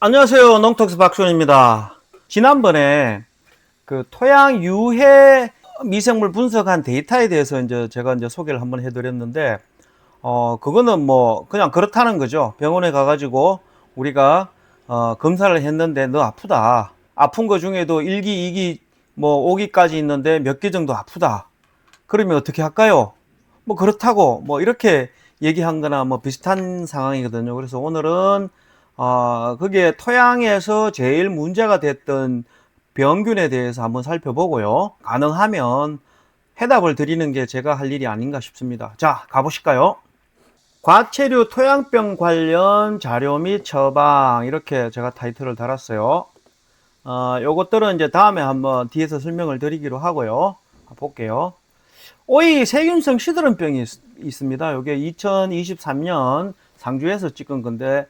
안녕하세요. 농톡스 박수원입니다. 지난번에 그 토양 유해 미생물 분석한 데이터에 대해서 제가 소개를 한번 해드렸는데, 그거는 뭐 그냥 그렇다는 거죠. 병원에 가가지고 우리가 검사를 했는데 너 아프다. 아픈 거 중에도 1기, 2기, 뭐 5기까지 있는데 몇 개 정도 아프다. 그러면 어떻게 할까요? 뭐 그렇다고 뭐 이렇게 얘기한 거나 뭐 비슷한 상황이거든요. 그래서 오늘은 그게 토양에서 제일 문제가 됐던 병균에 대해서 한번 살펴보고요. 가능하면 해답을 드리는 게 제가 할 일이 아닌가 싶습니다. 자, 가보실까요? 과체류 토양병 관련 자료 및 처방, 이렇게 제가 타이틀을 달았어요. 요것들은 이제 다음에 한번 뒤에서 설명을 드리기로 하고요. 볼게요. 오이 세균성 시드름병이 있습니다. 이게 2023년 상주에서 찍은 건데,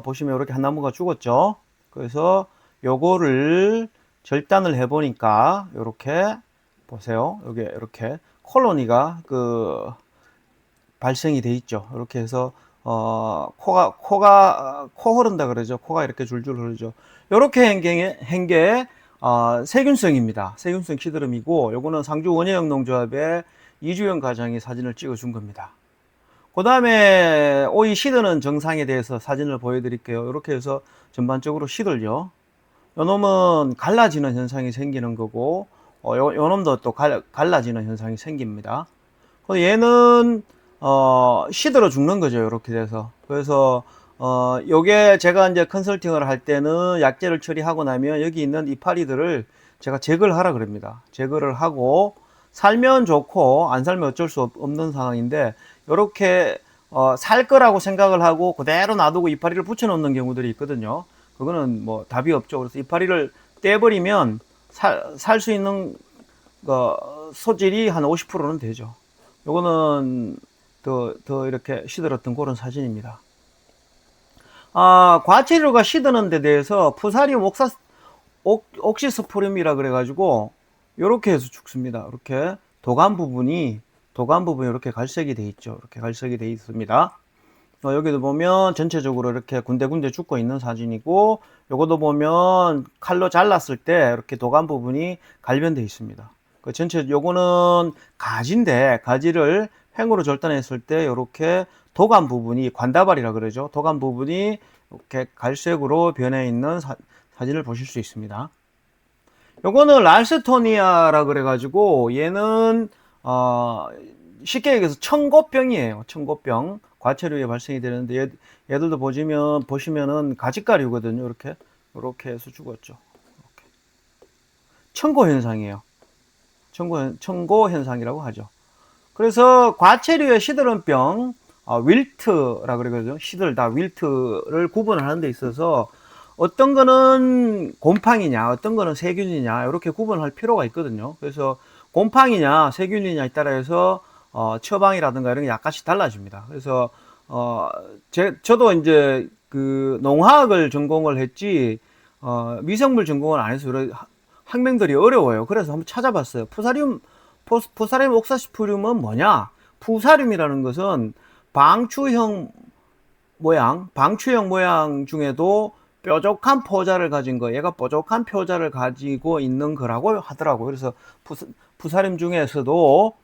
보시면 이렇게 한 나무가 죽었죠. 그래서 요거를 절단을 해 보니까 이렇게 보세요. 여기 이렇게 콜로니가 발생이 돼 있죠. 이렇게 해서 코 흐른다 그러죠. 코가 이렇게 줄줄 흐르죠. 이렇게 한게 세균성입니다. 세균성 시드름이고, 요거는 상주 원예영 농조합의 이주영 과장이 사진을 찍어 준 겁니다. 그 다음에 오이 시드는 정상에 대해서 사진을 보여드릴게요. 이렇게 해서 전반적으로 시들죠. 요 놈은 갈라지는 현상이 생기는 거고, 요 놈도 또 갈라지는 현상이 생깁니다. 얘는 시들어 죽는 거죠. 이렇게 돼서. 그래서 요게 제가 이제 컨설팅을 할 때는 약재를 처리하고 나면 여기 있는 이파리들을 제가 제거를 하라 그럽니다. 제거를 하고 살면 좋고 안 살면 어쩔 수 없는 상황인데, 요렇게 살 거라고 생각을 하고 그대로 놔두고 이파리를 붙여 놓는 경우들이 있거든요. 그거는 뭐 답이 없죠. 그래서 이파리를 떼버리면 살 수 있는 소질이 한 50%는 되죠. 요거는 더 이렇게 시들었던 그런 사진입니다. 과체류가 시드는 데 대해서 푸사리움 옥시스포름이라 그래가지고 요렇게 해서 죽습니다. 이렇게 도감 부분이 이렇게 갈색이 돼 있죠. 이렇게 갈색이 돼 있습니다. 여기도 보면 전체적으로 이렇게 군데군데 죽고 있는 사진이고, 요것도 보면 칼로 잘랐을 때 이렇게 도감 부분이 갈변돼 있습니다. 요거는 가지인데, 가지를 횡으로 절단했을 때 이렇게 도감 부분이, 관다발이라 그러죠. 도감 부분이 이렇게 갈색으로 변해 있는 사진을 보실 수 있습니다. 요거는 랄스토니아라 그래가지고, 얘는 쉽게 얘기해서 청고병이에요. 청고병. 과체류에 발생이 되는데, 얘들도 보시면은 가지가류거든요. 이렇게 해서 죽었죠. 이렇게. 청고 현상이에요. 청고 현상이라고 하죠. 그래서 과체류의 시드름병, 윌트라 그러거든요. 시들다 윌트를 구분하는 데 있어서 어떤 거는 곰팡이냐, 어떤 거는 세균이냐, 이렇게 구분할 필요가 있거든요. 그래서 곰팡이냐, 세균이냐에 따라서 처방이라든가 이런 게 약간씩 달라집니다. 그래서 저도 이제 그 농화학을 전공을 했지, 미생물 전공을 안 해서 학명들이 어려워요. 그래서 한번 찾아봤어요. 푸사리움 옥사시푸륨은 뭐냐? 푸사륨이라는 것은 방추형 모양 중에도 뾰족한 포자를 가진 거, 얘가 뾰족한 표자를 가지고 있는 거라고 하더라고요. 그래서 푸사륨 중에서도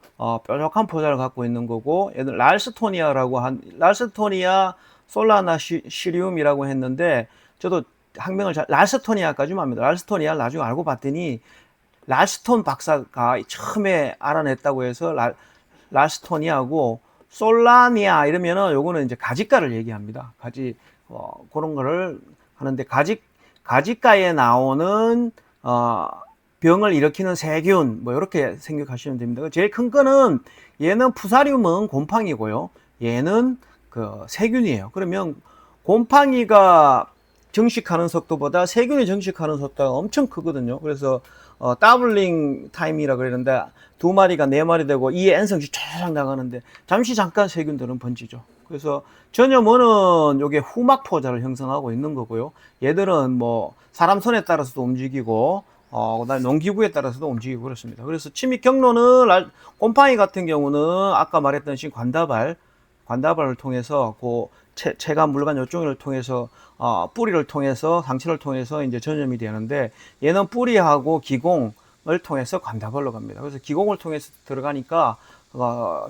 뾰족한 포자를 갖고 있는 거고, 얘는 랄스토니아 솔라나시리움이라고 했는데, 저도 학명을 랄스토니아까지만 합니다. 랄스토니아를 나중에 알고 봤더니 랄스톤 박사가 처음에 알아냈다고 해서 랄스토니아고, 솔라니아 이러면은 요거는 이제 가지가를 얘기합니다. 그런 거를 하는데, 가지가에 나오는 병을 일으키는 세균, 뭐 이렇게 생각하시면 됩니다. 제일 큰 거는, 얘는 푸사리움은 곰팡이고요. 얘는 그 세균이에요. 그러면 곰팡이가 정식하는 속도보다 세균이 정식하는 속도가 엄청 크거든요. 그래서 더블링 타임이라 그러는데, 두 마리가 네 마리 되고 이 N성씩 쫙 나가는데 잠깐 세균들은 번지죠. 그래서 전염원은 요게 후막 포자를 형성하고 있는 거고요. 얘들은 뭐 사람 손에 따라서도 움직이고, 그다음에 농기구에 따라서도 움직이고 그렇습니다. 그래서 침입 경로는 곰팡이 같은 경우는 아까 말했던 관다발을 통해서 체관, 물관 요쪽을 통해서 뿌리를 통해서 상체를 통해서 이제 전염이 되는데 얘는 뿌리하고 기공을 통해서 관다벌로 갑니다. 그래서 기공을 통해서 들어가니까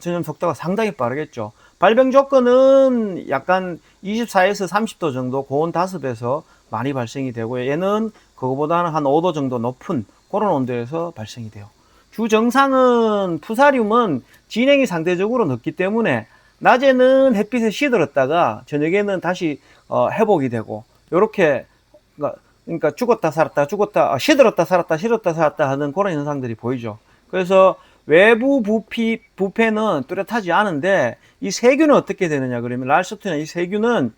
전염 속도가 상당히 빠르겠죠. 발병 조건은 약간 24에서 30도 정도 고온 다습에서 많이 발생이 되고요. 얘는 그거보다는 한 5도 정도 높은 그런 온도에서 발생이 돼요. 주 정상은 푸사듐은 진행이 상대적으로 늦기 때문에 낮에는 햇빛에 시들었다가 저녁에는 다시 회복이 되고 요렇게 그러니까 죽었다 살았다 죽었다 시들었다 살았다 시들었다 살았다 하는 그런 현상들이 보이죠. 그래서 외부 부패는 뚜렷하지 않은데 이 세균은 어떻게 되느냐 그러면 랄스토니아 이 세균은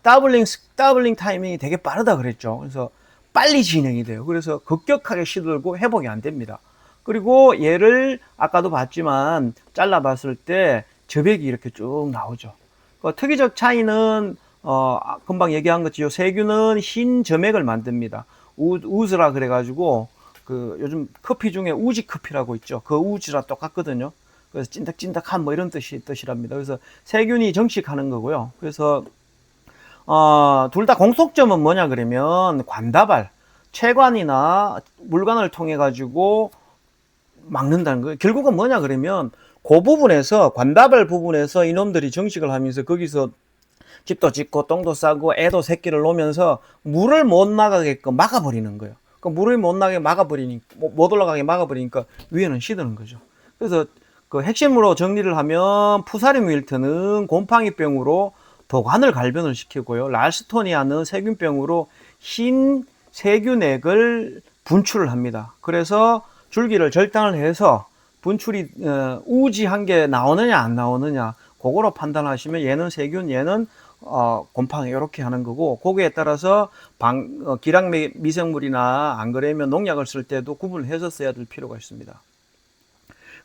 더블링 타이밍이 되게 빠르다 그랬죠. 그래서 빨리 진행이 돼요. 그래서 급격하게 시들고 회복이 안 됩니다. 그리고 얘를 아까도 봤지만 잘라봤을 때 저백이 이렇게 쭉 나오죠. 특이적 차이는 금방 얘기한 것처럼 세균은 흰 점액을 만듭니다. 우즈라 그래가지고 요즘 커피 중에 우지 커피라고 있죠. 그 우지랑 똑같거든요. 그래서 찐득찐득한 뭐 이런 뜻이랍니다. 그래서 세균이 정식하는 거고요. 그래서 둘 다 공통점은 뭐냐 그러면 관다발, 체관이나 물관을 통해 가지고 막는다는 거예요. 결국은 뭐냐 그러면 그 부분에서 관다발 부분에서 이놈들이 정식을 하면서 거기서 집도 짓고 똥도 싸고 애도 새끼를 놓으면서 물을 못 나가게끔 막아버리는 거예요. 그 물을 못 나게 막아버리니까 못 올라가게 막아버리니까 위에는 시드는 거죠. 그래서 그 핵심으로 정리를 하면 푸사듐 윌트는 곰팡이병으로 도관을 갈변을 시키고요. 랄스토니아는 세균병으로 흰 세균액을 분출을 합니다. 그래서 줄기를 절단을 해서 분출이 우지한 게 나오느냐 안 나오느냐 그거로 판단하시면 얘는 세균 얘는 곰팡이 이렇게 하는 거고 거기에 따라서 기량 미생물이나 안 그러면 농약을 쓸 때도 구분해서 써야 될 필요가 있습니다.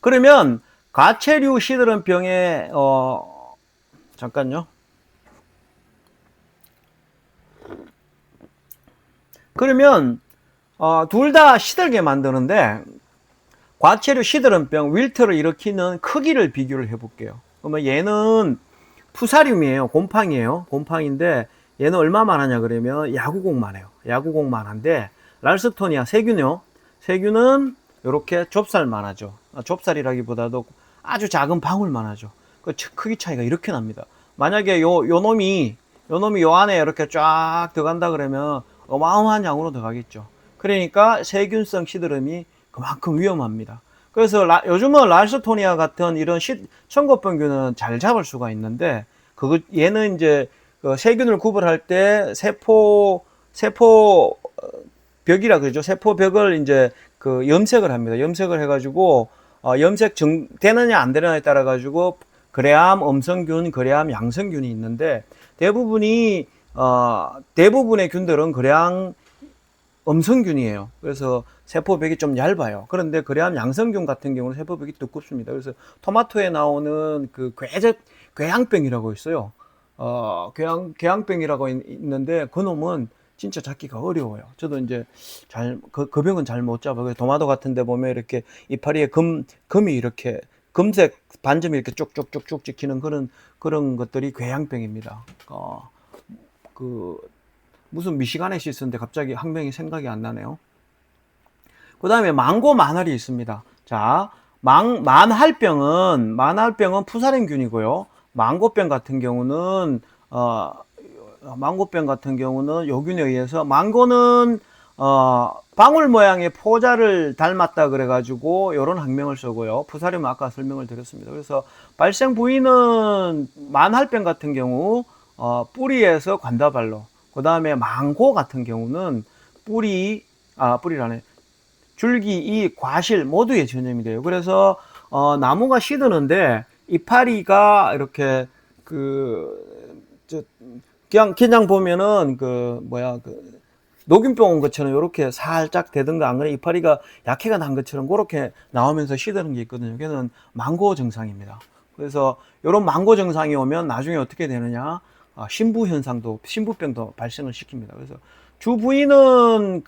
그러면 가체류 시드름병에 잠깐요. 그러면 둘 다 시들게 만드는데 과체류 시드름병 윌트를 일으키는 크기를 비교를 해볼게요. 그러면 얘는 푸사듐이에요. 곰팡이에요. 곰팡인데 얘는 얼마만 하냐 그러면 야구공만 해요. 야구공만 한데 랄스토니아 세균요. 세균은 이렇게 좁쌀만 하죠. 좁쌀이라기보다도 아주 작은 방울만 하죠. 그 크기 차이가 이렇게 납니다. 만약에 요 놈이 요 안에 이렇게 쫙 들어간다 그러면 어마어마한 양으로 들어가겠죠. 그러니까 세균성 시드름이 그만큼 위험합니다. 그래서 요즘은 랄스토니아 같은 이런 청고병균은 잘 잡을 수가 있는데 얘는 이제 세균을 구별할 때 세포 벽이라 그러죠. 세포 벽을 이제 염색을 합니다. 염색을 해가지고 염색 되느냐 안 되느냐에 따라 가지고 그래암 음성균, 그래암 양성균이 있는데 대부분의 균들은 그래암 음성균이에요. 그래서 세포벽이 좀 얇아요. 그런데 그래암 양성균 같은 경우는 세포벽이 두껍습니다. 그래서 토마토에 나오는 궤양병이라고 있어요. 궤양병이라고 있는데 그 놈은 진짜 잡기가 어려워요. 저도 이제 그 병은 잘 못 잡아요. 그래서 토마토 같은 데 보면 이렇게 이파리에 금이 이렇게 금색 반점이 이렇게 쭉쭉쭉쭉 찍히는 그런 것들이 궤양병입니다. 무슨 미시간에 있었는데 갑자기 학명이 생각이 안 나네요. 그 다음에 망고 만할이 있습니다. 자, 만할병은 푸사듐균이고요. 망고병 같은 경우는 요균에 의해서 망고는 방울 모양의 포자를 닮았다 그래가지고 이런 학명을 쓰고요. 푸사듐은 아까 설명을 드렸습니다. 그래서 발생 부위는 만할병 같은 경우 뿌리에서 관다발로, 그 다음에 망고 같은 경우는 뿌리라네. 줄기, 이 과실 모두에 전염이 돼요. 그래서 나무가 시드는데 이파리가 이렇게 그냥 보면은 녹균병 온 것처럼 이렇게 살짝 되든가 안 그래 이파리가 약해가 난 것처럼 그렇게 나오면서 시드는 게 있거든요. 그게는 망고 증상입니다. 그래서 이런 망고 증상이 오면 나중에 어떻게 되느냐? 신부병도 발생을 시킵니다. 그래서 주 부위는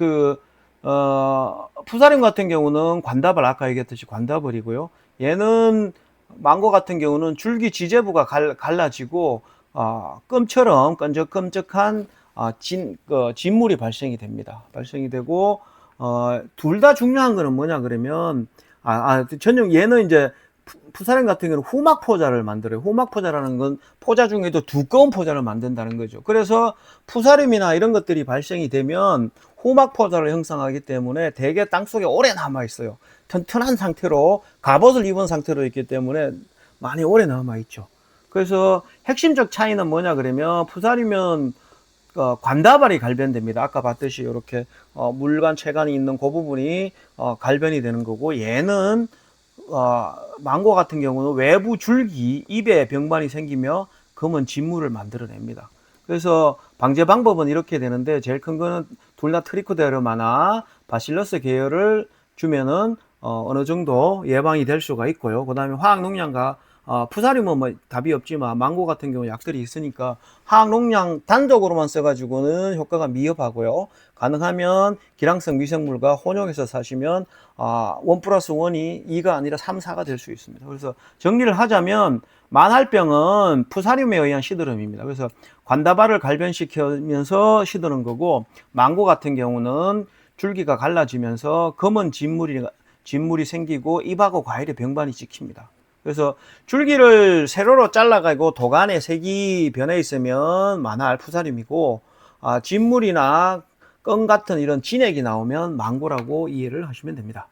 푸사듐 같은 경우는 관다발, 아까 얘기했듯이 관다발이고요. 얘는 망고 같은 경우는 줄기 지재부가 갈라지고 껌처럼 끈적끈적한 진물이 발생이 됩니다. 발생이 되고 둘 다 중요한 거는 뭐냐 그러면 전용 얘는 이제 푸사렘 같은 경우는 후막 포자를 만들어요. 후막 포자라는 건 포자 중에도 두꺼운 포자를 만든다는 거죠. 그래서 푸사렘이나 이런 것들이 발생이 되면 후막 포자를 형성하기 때문에 대개 땅속에 오래 남아 있어요. 튼튼한 상태로 갑옷을 입은 상태로 있기 때문에 많이 오래 남아 있죠. 그래서 핵심적 차이는 뭐냐 그러면 푸사렘은 관다발이 갈변됩니다. 아까 봤듯이 이렇게 물관 체관이 있는 그 부분이 갈변이 되는 거고, 얘는 망고 같은 경우는 외부 줄기, 입에 병반이 생기며 검은 진물을 만들어냅니다. 그래서 방제 방법은 이렇게 되는데, 제일 큰 거는 둘 다 트리코데르마나 바실러스 계열을 주면은 어느 정도 예방이 될 수가 있고요. 그 다음에 화학농약과 푸사림은 뭐 답이 없지만 망고 같은 경우 약들이 있으니까 화학농약 단독으로만 써가지고는 효과가 미흡하고요. 가능하면 기량성 미생물과 혼용해서 사시면 1+1이 2가 아니라 3, 4가 될 수 있습니다. 그래서 정리를 하자면 만할병은 푸사림에 의한 시드름입니다. 그래서 관다발을 갈변시키면서 시드는 거고, 망고 같은 경우는 줄기가 갈라지면서 검은 진물이 생기고 입하고 과일의 병반이 찍힙니다. 그래서 줄기를 세로로 잘라가지고 도간에 색이 변해 있으면 만할 푸사림이고, 진물이나 껌 같은 이런 진액이 나오면 망고라고 이해를 하시면 됩니다.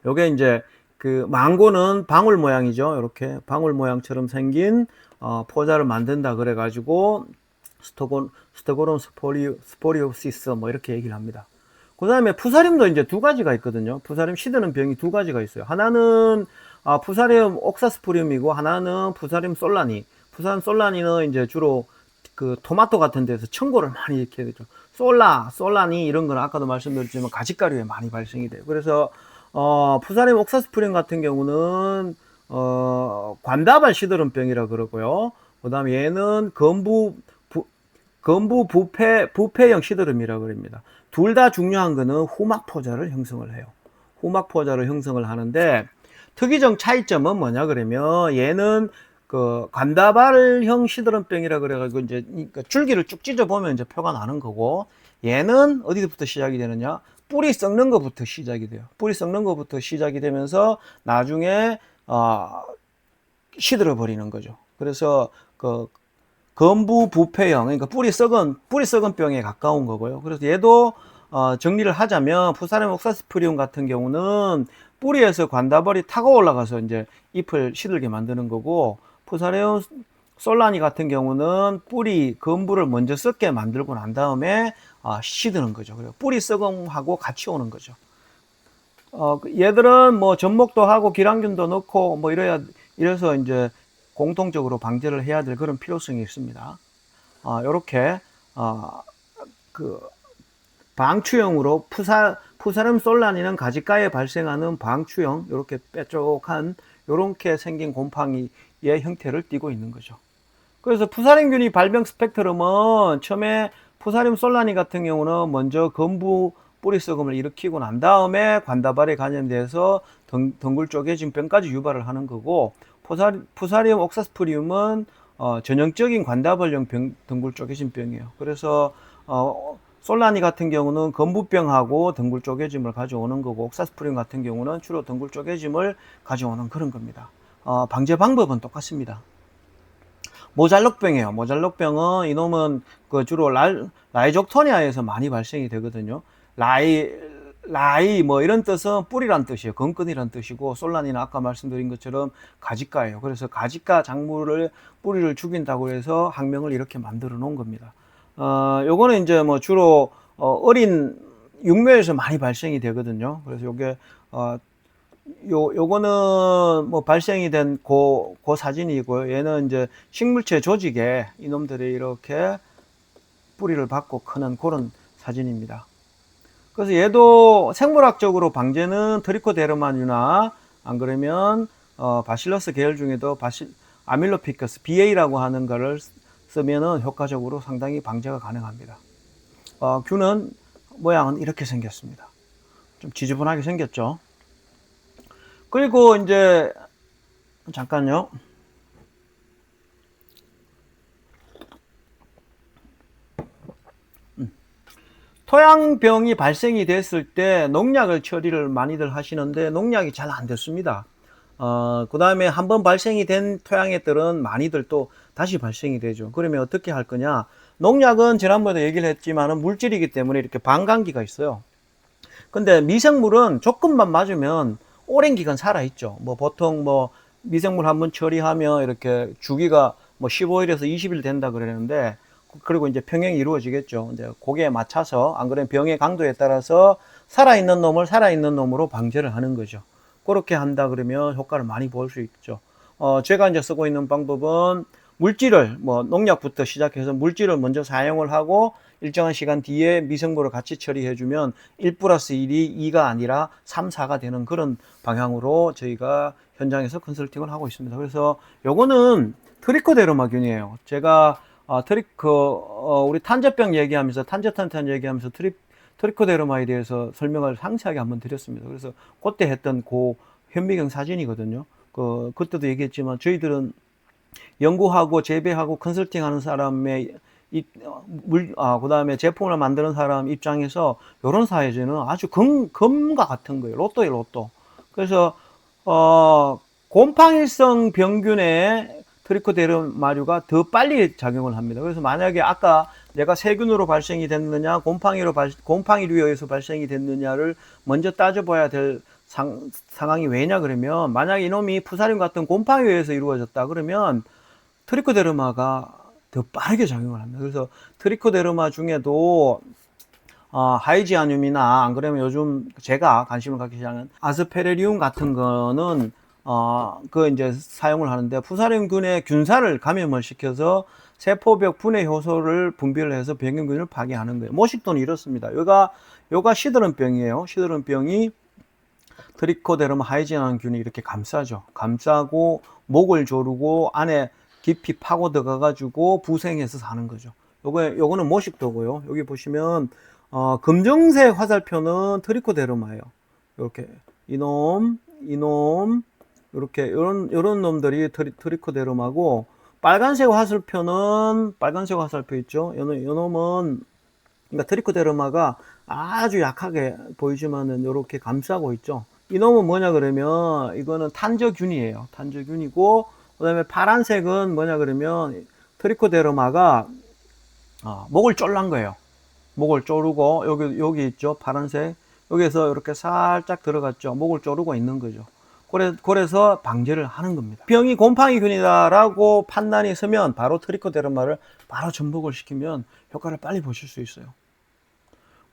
요게 이제 그 망고는 방울 모양이죠. 이렇게 방울 모양처럼 생긴 포자를 만든다 그래가지고 스토고론 스포리오시스 뭐 이렇게 얘기를 합니다. 그 다음에 푸사림도 이제 두 가지가 있거든요. 푸사림 시드는 병이 두 가지가 있어요. 하나는 푸사림 옥사스프리움이고, 하나는 푸사림 솔라니. 푸사림 솔라니는 이제 주로 그 토마토 같은 데서 청고를 많이 이렇게 되죠. 솔라니 이런 거는 아까도 말씀드렸지만 가지가루에 많이 발생이 돼요. 그래서 푸사림 옥사스프리움 같은 경우는 관다발 시드름병이라 그러고요. 그 다음에 얘는 건부 부패형 시드름이라 그럽니다. 둘 다 중요한 거는 후막 포자를 형성을 해요. 후막 포자를 형성을 하는데, 특이적 차이점은 뭐냐 그러면 얘는 그 관다발형 시드름병이라 그래가지고 이제 줄기를 쭉 찢어 보면 이제 표가 나는 거고, 얘는 어디부터 시작이 되느냐? 뿌리 썩는 것부터 시작이 돼요. 뿌리 썩는 것부터 시작이 되면서 나중에 시들어 버리는 거죠. 그래서 그 건부 부패형, 그러니까 뿌리 썩은 병에 가까운 거고요. 그래서 얘도 정리를 하자면 푸사렘 옥사스프리움 같은 경우는 뿌리에서 관다발이 타고 올라가서 이제 잎을 시들게 만드는 거고, 푸사렘 솔라니 같은 경우는 뿌리 건부를 먼저 썩게 만들고 난 다음에 시드는 거죠. 그리고 뿌리 썩음하고 같이 오는 거죠. 얘들은 뭐 접목도 하고 기량균도 넣고 뭐 이래서 이제 공통적으로 방제를 해야 될 그런 필요성이 있습니다. 요렇게 그 방추형으로 푸사름 솔라니는 가지가에 발생하는 방추형, 이렇게 뾰족한 요렇게 생긴 곰팡이의 형태를 띠고 있는 거죠. 그래서 푸사림균이 발병 스펙트럼은 처음에 푸사림 솔라니 같은 경우는 먼저 건부 뿌리 썩음을 일으키고 난 다음에 관다발에 감염돼서 덩굴 쪼개진 병까지 유발을 하는 거고, 푸사리움 옥사스프리움은 전형적인 관다발형 덩굴 쪼개진 병이에요. 그래서 솔라니 같은 경우는 건부병하고 덩굴 쪼개짐을 가져오는 거고, 옥사스프리움 같은 경우는 주로 덩굴 쪼개짐을 가져오는 그런 겁니다. 방제 방법은 똑같습니다. 모잘록병이에요. 모잘록병은 이놈은 그 주로 라이족토니아에서 많이 발생이 되거든요. 라이 뭐 이런 뜻은 뿌리란 뜻이에요. 건근이란 뜻이고, 솔란이나 아까 말씀드린 것처럼 가지가예요. 그래서 가지가 작물을 뿌리를 죽인다고 해서 학명을 이렇게 만들어 놓은 겁니다. 요거는 이제 뭐 주로 어린 육묘에서 많이 발생이 되거든요. 그래서 요게 요거는 뭐 발생이 된 그 사진이고요. 얘는 이제 식물체 조직에 이놈들이 이렇게 뿌리를 받고 크는 그런 사진입니다. 그래서 얘도 생물학적으로 방제는 트리코데르마류나 안 그러면 바실러스 계열 중에도 아밀로피커스 BA라고 하는 거를 쓰면은 효과적으로 상당히 방제가 가능합니다. 균은 모양은 이렇게 생겼습니다. 좀 지저분하게 생겼죠. 그리고 이제 잠깐요. 토양병이 발생이 됐을 때 농약을 처리를 많이들 하시는데 농약이 잘 안 됐습니다. 그 다음에 한번 발생이 된 토양애들은 많이들 또 다시 발생이 되죠. 그러면 어떻게 할 거냐? 농약은 지난번에 얘기를 했지만은 물질이기 때문에 이렇게 반감기가 있어요. 근데 미생물은 조금만 맞으면 오랜 기간 살아있죠. 뭐 보통 뭐 미생물 한번 처리하면 이렇게 주기가 뭐 15일에서 20일 된다 그러는데, 그리고 이제 평행이 이루어지겠죠. 근데 거기에 맞춰서, 안 그러면 병의 강도에 따라서 살아있는 놈을 살아있는 놈으로 방제를 하는 거죠. 그렇게 한다 그러면 효과를 많이 볼 수 있죠. 제가 이제 쓰고 있는 방법은 물질을, 뭐 농약부터 시작해서 물질을 먼저 사용을 하고 일정한 시간 뒤에 미생물을 같이 처리해주면 1 플러스 1이 2가 아니라 3, 4가 되는 그런 방향으로 저희가 현장에서 컨설팅을 하고 있습니다. 그래서 요거는 트리코데르마균이에요. 제가 우리 탄저병 얘기하면서, 탄저탄탄 얘기하면서 트리코데르마에 대해서 설명을 상세하게 한번 드렸습니다. 그래서 그때 했던 그 현미경 사진이거든요. 그때도 얘기했지만 저희들은 연구하고 재배하고 컨설팅하는 사람의 그 다음에 제품을 만드는 사람 입장에서 이런 사회제는 아주 금과 같은 거예요. 로또예요, 로또. 그래서 곰팡이성 병균의 트리코데르마류가 더 빨리 작용을 합니다. 그래서 만약에 아까 내가 세균으로 발생이 됐느냐, 곰팡이류에 의해서 발생이 됐느냐를 먼저 따져봐야 될 상황이 왜냐 그러면, 만약에 이놈이 푸사륨 같은 곰팡이에 의해서 이루어졌다 그러면 트리코데르마가 더 빠르게 작용을 합니다. 그래서 트리코데르마 중에도 하이지아늄이나, 안 그러면 요즘 제가 관심을 갖기 시작한 아스페레리움 같은 거는 이제 사용을 하는데, 푸사륨균의 균사를 감염을 시켜서 세포벽 분해 효소를 분비를 해서 병균을 파괴하는 거예요. 모식도는 이렇습니다. 요가 시드름병이에요. 시드름병이 트리코데르마 하이지아늄균이 이렇게 감싸죠. 감싸고 목을 조르고 안에 깊이 파고 들어가가지고 부생해서 사는 거죠. 요거는 모식도고요. 여기 보시면 검정색 화살표는 트리코데르마예요. 이렇게 이놈 이렇게 요런 놈들이 트리코데르마고, 빨간색 화살표는, 빨간색 화살표 있죠. 요 놈은, 그러니까 트리코데르마가 아주 약하게 보이지만은 요렇게 감싸고 있죠. 이놈은 뭐냐 그러면 이거는 탄저균이에요. 탄저균이고, 그 다음에 파란색은 뭐냐 그러면 트리코데르마가 목을 졸란 거예요. 목을 조르고, 여기 있죠. 파란색. 여기에서 이렇게 살짝 들어갔죠. 목을 조르고 있는 거죠. 그래서 방제를 하는 겁니다. 병이 곰팡이균이다라고 판단이 서면 바로 트리코데르마를 바로 전복을 시키면 효과를 빨리 보실 수 있어요.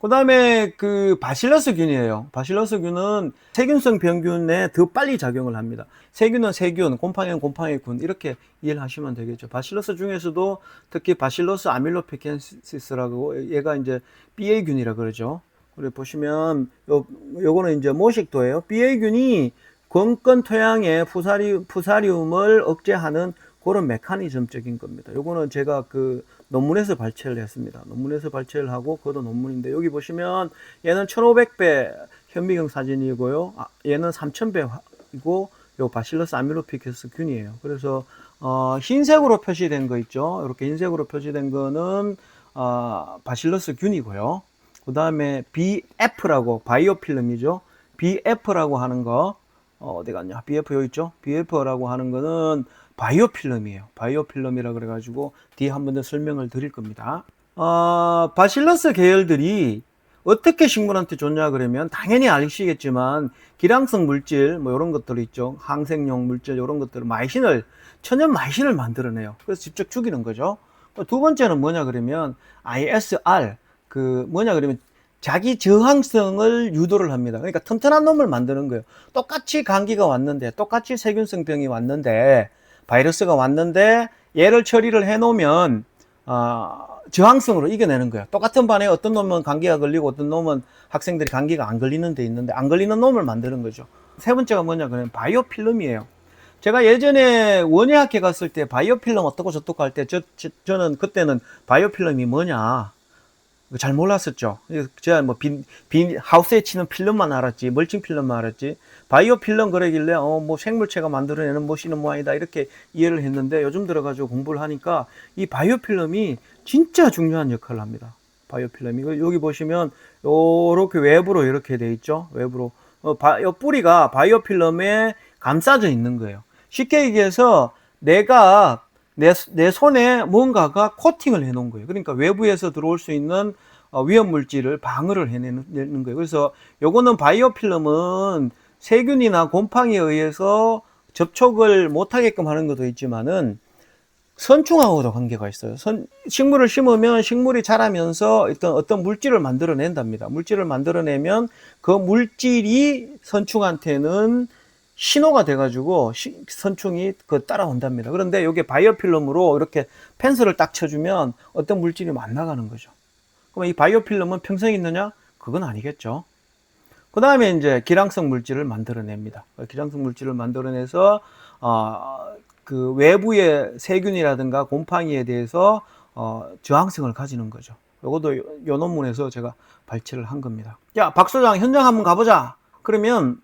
그 다음에 바실러스균이에요. 바실러스균은 세균성 병균에 더 빨리 작용을 합니다. 세균은 세균, 곰팡이는 곰팡이균, 이렇게 이해를 하시면 되겠죠. 바실러스 중에서도 특히 바실러스 아밀로피켄시스라고, 얘가 이제 BA균이라 그러죠. 그래 보시면 요거는 이제 모식도예요. BA균이 건건 토양의 푸사리움을 억제하는 그런 메커니즘적인 겁니다. 요거는 제가 논문에서 발췌를 했습니다. 논문에서 발췌를 하고, 그것도 논문인데, 여기 보시면 얘는 1500배 현미경 사진이고요. 얘는 3000배이고, 요 바실러스 아밀로피케스 균이에요. 그래서 흰색으로 표시된 거 있죠. 이렇게 흰색으로 표시된 거는 바실러스 균이고요. 그 다음에 BF라고, 바이오필름이죠. BF라고 하는 거, 어디 갔냐? BF 여기 있죠? BF라고 하는 거는 바이오필름이에요. 바이오필름이라 그래가지고 뒤에 한 번 더 설명을 드릴 겁니다. 바실러스 계열들이 어떻게 식물한테 좋냐 그러면, 당연히 아시겠지만 기량성 물질 뭐 이런 것들 있죠. 항생용 물질 이런 것들을 천연 마이신을 만들어내요. 그래서 직접 죽이는 거죠. 두 번째는 뭐냐 그러면 ISR, 뭐냐 그러면 자기 저항성을 유도를 합니다. 그러니까 튼튼한 놈을 만드는 거예요. 똑같이 감기가 왔는데, 똑같이 세균성 병이 왔는데, 바이러스가 왔는데 얘를 처리를 해 놓으면 저항성으로 이겨내는 거예요. 똑같은 반에 어떤 놈은 감기가 걸리고 어떤 놈은 학생들이 감기가 안 걸리는 데 있는데, 안 걸리는 놈을 만드는 거죠. 세 번째가 뭐냐 그러면 바이오필름이에요. 제가 예전에 원예학회 갔을 때 바이오필름 어떻고 저떻고 할 때 저는 그때는 바이오필름이 뭐냐 잘 몰랐었죠. 제가 뭐 하우스에 치는 필름만 알았지, 멀칭 필름만 알았지, 바이오 필름 그러길래 뭐 생물체가 만들어내는 뭐시는 모양이다 이렇게 이해를 했는데, 요즘 들어가지고 공부를 하니까 이 바이오 필름이 진짜 중요한 역할을 합니다. 바이오필름이. 여기 보시면 요렇게 외부로 이렇게 돼 있죠. 외부로. 요 뿌리가 바이오필름에 감싸져 있는 거예요. 쉽게 얘기해서 내가 내 손에 뭔가가 코팅을 해 놓은 거예요. 그러니까 외부에서 들어올 수 있는 위험 물질을 방어를 해내는 거예요. 그래서 요거는 바이오필름은 세균이나 곰팡이에 의해서 접촉을 못하게끔 하는 것도 있지만은 선충하고도 관계가 있어요. 식물을 심으면 식물이 자라면서 어떤 물질을 만들어낸답니다. 물질을 만들어내면 그 물질이 선충한테는 신호가 돼가지고 선충이 따라온답니다. 그런데 이게 바이오필름으로 이렇게 펜스를 딱 쳐주면 어떤 물질이 안 나가는 거죠. 그럼 이 바이오필름은 평생 있느냐? 그건 아니겠죠. 그 다음에 이제 기량성 물질을 만들어냅니다. 기량성 물질을 만들어내서 그 외부의 세균이라든가 곰팡이에 대해서 저항성을 가지는 거죠. 이것도 요 논문에서 제가 발췌를 한 겁니다. 야, 박 소장 현장 한번 가보자. 그러면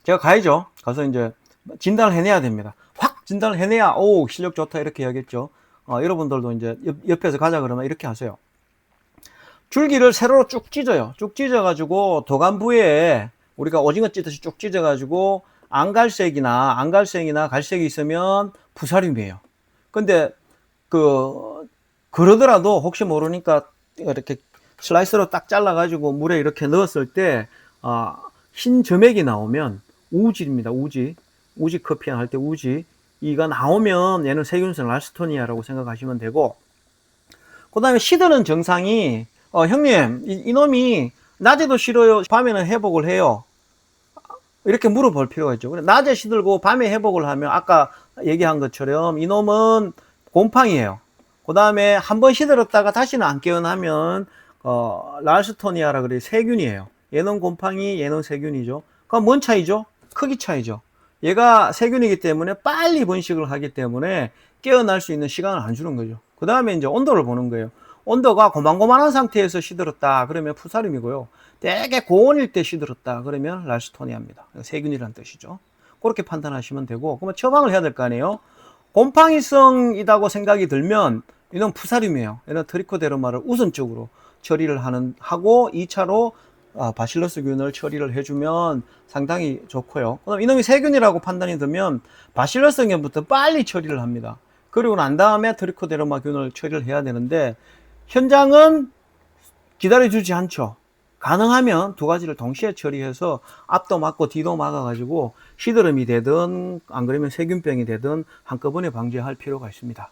제가 가야죠. 가서 이제 진단을 해내야 됩니다. 확 진단을 해내야 오 실력 좋다 이렇게 해야겠죠. 여러분들도 이제 옆에서 가자 그러면 이렇게 하세요. 줄기를 세로로 쭉 찢어요. 쭉 찢어가지고 도관부에 우리가 오징어 찢듯이 쭉 찢어가지고 안갈색이나 갈색이 있으면 푸사륨이에요. 근데 그러더라도 혹시 모르니까 이렇게 슬라이스로 딱 잘라가지고 물에 이렇게 넣었을 때 흰 점액이 나오면 우지입니다. 우지 커피 할 때 우지 이가 나오면 얘는 세균성 랄스토니아라고 생각하시면 되고, 그 다음에 시드는 정상이 형님 이놈이 낮에도 싫어요, 밤에는 회복을 해요, 이렇게 물어볼 필요가 있죠. 낮에 시들고 밤에 회복을 하면 아까 얘기한 것처럼 이놈은 곰팡이에요. 그 다음에 한번 시들었다가 다시는 안 깨어나면 랄스토니아라 그래, 세균이에요. 얘는 곰팡이, 얘는 세균이죠. 그럼 뭔 차이죠? 크기 차이죠. 얘가 세균이기 때문에 빨리 번식을 하기 때문에 깨어날 수 있는 시간을 안 주는 거죠. 그 다음에 이제 온도를 보는 거예요. 온도가 고만고만한 상태에서 시들었다 그러면 푸사륨이고요. 되게 고온일 때 시들었다 그러면 랄스토니아입니다. 세균이란 뜻이죠. 그렇게 판단하시면 되고, 그러면 처방을 해야 될 거 아니에요. 곰팡이성이라고 생각이 들면 이건 푸사륨이에요. 얘는 트리코데르마를 우선적으로 처리를 하고 2차로 바실러스균을 처리를 해주면 상당히 좋고요. 그다음 이놈이 세균이라고 판단이 되면 바실러스균부터 빨리 처리를 합니다. 그리고 난 다음에 트리코데르마균을 처리를 해야 되는데 현장은 기다려주지 않죠. 가능하면 두 가지를 동시에 처리해서 앞도 막고 뒤도 막아가지고 시드름이 되든 안 그러면 세균병이 되든 한꺼번에 방지할 필요가 있습니다.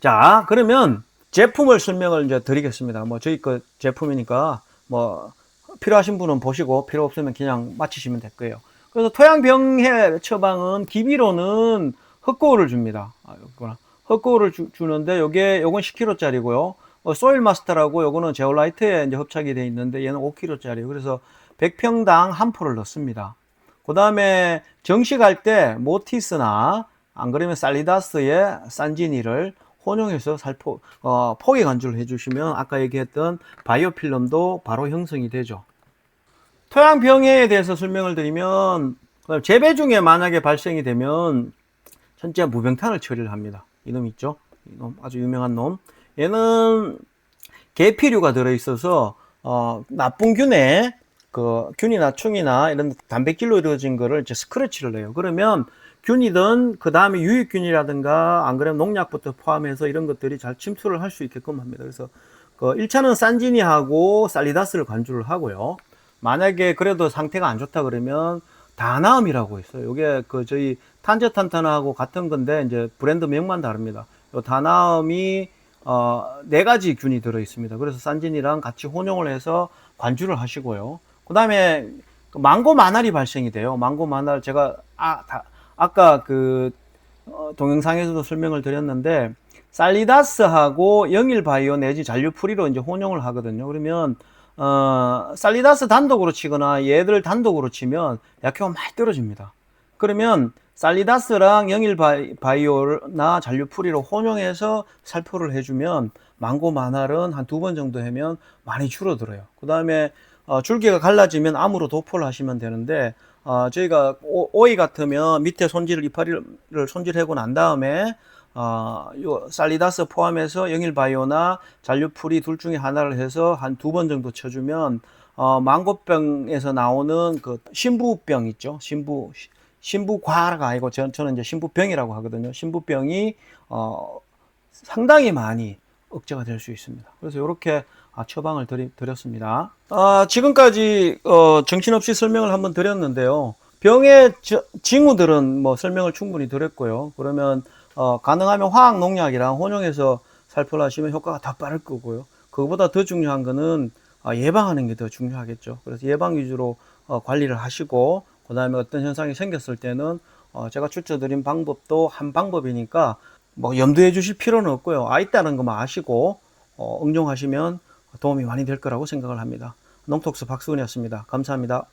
자, 그러면 제품을 설명을 이제 드리겠습니다. 뭐 저희 거 제품이니까 뭐 필요하신 분은 보시고 필요 없으면 그냥 마치시면 될 거예요. 그래서 토양병해 처방은 기비로는 흑고울을 줍니다. 흑고울을 주는데 요건 10kg짜리고요. 소일 마스터라고 요거는 제올라이트에 이제 흡착이 되어 있는데 얘는 5kg짜리예요. 그래서 100평당 한 포를 넣습니다. 그 다음에 정식할 때 모티스나 안 그러면 살리다스의 산지니를 혼용해서 포기 간주를 해주시면 아까 얘기했던 바이오필름도 바로 형성이 되죠. 토양병해에 대해서 설명을 드리면 재배 중에 만약에 발생이 되면 현재 무병탄을 처리를 합니다. 이놈 있죠? 이놈 아주 유명한 놈. 얘는 계피류가 들어있어서 나쁜 균에 균이나 충이나 이런 단백질로 이루어진 거를 이제 스크래치를 해요. 그러면 균이든 그 다음에 유익균이라든가 안 그러면 농약부터 포함해서 이런 것들이 잘 침투를 할 수 있게끔 합니다. 그래서 1차는 산지니하고 살리다스를 간주를 하고요. 만약에 그래도 상태가 안 좋다 그러면 다나음이라고 있어요. 이게 저희 탄저탄탄하고 같은 건데 이제 브랜드 명만 다릅니다. 요 다나음이 4가지 균이 들어 있습니다. 그래서 산진이랑 같이 혼용을 해서 관주를 하시고요. 그 다음에 망고 마날이 발생이 돼요. 망고 마날 제가 아까 동영상에서도 설명을 드렸는데 살리다스하고 영일바이오 내지 잔류프리로 이제 혼용을 하거든요. 그러면 살리다스 단독으로 치거나 얘들 단독으로 치면 약효가 많이 떨어집니다. 그러면 살리다스랑 영일바이오나 잔류프리로 혼용해서 살포를 해주면 망고 마날은 한 2번 정도 하면 많이 줄어들어요. 그 다음에 줄기가 갈라지면 암으로 도포를 하시면 되는데 저희가 오이 같으면 밑에 이파리를 손질하고 난 다음에 요 살리다스 포함해서 영일바이오나 잔류풀이 둘 중에 하나를 해서 한 2번 정도 쳐주면 망고병에서 나오는 그 신부병 있죠. 신부과가 아니고 저는 이제 신부병이라고 하거든요. 신부병이 상당히 많이 억제가 될 수 있습니다. 그래서 이렇게 처방을 드렸습니다. 지금까지 정신없이 설명을 한번 드렸는데요. 병의 징후들은 뭐 설명을 충분히 드렸고요. 그러면 가능하면 화학 농약이랑 혼용해서 살포를 하시면 효과가 더 빠를 거고요. 그거보다 더 중요한 거는 예방하는 게 더 중요하겠죠. 그래서 예방 위주로 관리를 하시고, 그 다음에 어떤 현상이 생겼을 때는 제가 추천드린 방법도 한 방법이니까 뭐 염두해 주실 필요는 없고요. 있다는 것만 아시고 응용하시면 도움이 많이 될 거라고 생각을 합니다. 농톡스 박수근이었습니다. 감사합니다.